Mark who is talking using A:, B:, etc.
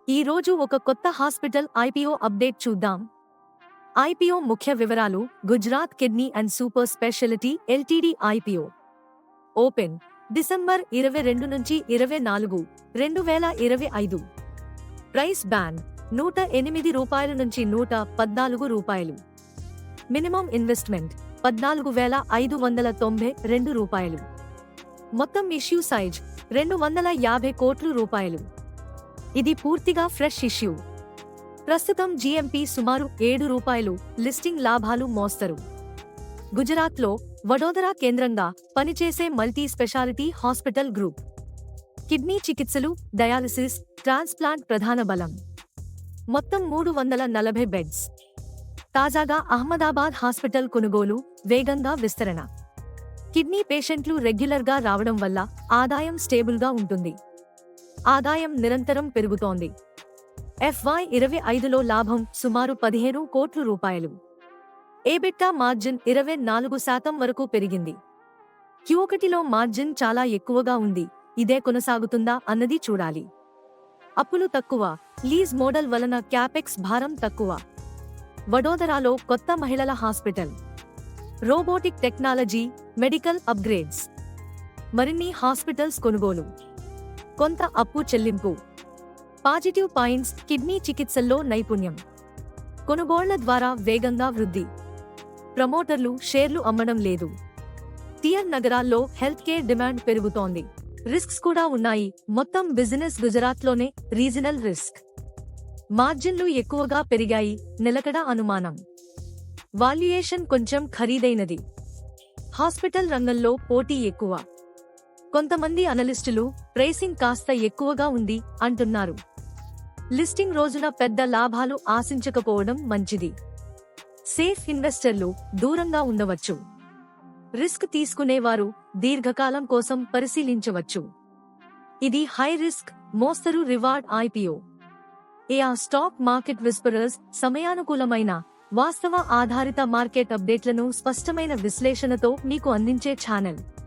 A: ఈ రోజు ఒక కొత్త హాస్పిటల్ ఐపీఓ అప్డేట్ చూద్దాం. ఐపీఓ ముఖ్య వివరాలు. Gujarat kidney and super speciality LTD IPO open December 22 నుంచి 24, 2025. ప్రైస్ బ్యాండ్ ₹108 నుంచి ₹114. Minimum investment ₹14,592. మొత్తం ఇష్యూ సైజ్ ₹250 కోట్లు. ఇది పూర్తిగా ఫ్రెష్ ఇష్యూ. ప్రస్తుతం జీఎంపీ సుమారు ₹7. లిస్టింగ్ లాభాలు మోస్తరు. గుజరాత్లో వడోదరా కేంద్రంగా పనిచేసే multi speciality hospital group. Kidney చికిత్సలు, డయాలసిస్, ట్రాన్స్ప్లాంట్ ప్రధాన బలం. మొత్తం 340 బెడ్స్. తాజాగా అహ్మదాబాద్ హాస్పిటల్ కొనుగోలు వేగంగా విస్తరణ. కిడ్నీ పేషెంట్లు రెగ్యులర్గా రావడం వల్ల ఆదాయం స్టేబుల్గా ఉంటుంది. ఆదాయం నిరంతరం పెరుగుతోంది. FY25లో లాభం సుమారు ₹15 కోట్లు. ఎబిటా మార్జిన్ 24% వరకు పెరిగింది. Q1లో మార్జిన్ చాలా ఎక్కువగా ఉంది. ఇదే కొనసాగుతుందా అన్నది చూడాలి. అప్పులు తక్కువ. లీజ్ మోడల్ వలన క్యాపెక్స్ భారం తక్కువ. వడోదరాలో కొత్త మహిళల hospital. Robotic technology, medical upgrades. మరిన్ని హాస్పిటల్స్ కొనుగోలు. కొంత అప్పు చెల్లింపు. Positive points. కిడ్నీ చికిత్సల్లో నైపుణ్యం. కొనుగోళ్ల ద్వారా వేగంగా వృద్ధి. ప్రమోటర్లు షేర్లు అమ్మడం లేదు. టియర్ నగరాల్లో హెల్త్ కేర్ డిమాండ్ పెరుగుతోంది. రిస్క్స్ కూడా ఉన్నాయి. మొత్తం బిజినెస్ గుజరాత్లోనే. Regional risk. మార్జిన్లు ఎక్కువగా పెరిగాయి. నిలకడ అనుమానం. వాల్యుయేషన్ కొంచెం ఖరీదైనది. హాస్పిటల్ రంగంలో పోటీ ఎక్కువ. కొంతమంది అనలిస్టులు ప్రైసింగ్ కాస్త ఎక్కువగా ఉంది అంటున్నారు. లిస్టింగ్ రోజున పెద్ద లాభాలు ఆశించకపోవడం మంచిది. సేఫ్ ఇన్వెస్టర్లు దూరంగా ఉండవచ్చు. రిస్క్ తీసుకునేవారు దీర్ఘకాలం కోసం పరిశీలించవచ్చు. ఇది హై రిస్క్, మోస్తరు reward IPO. Stock market whisperers సమయానుకూలమైన, వాస్తవ ఆధారిత మార్కెట్ అప్డేట్లను స్పష్టమైన విశ్లేషణతో మీకు అందించే ఛానల్.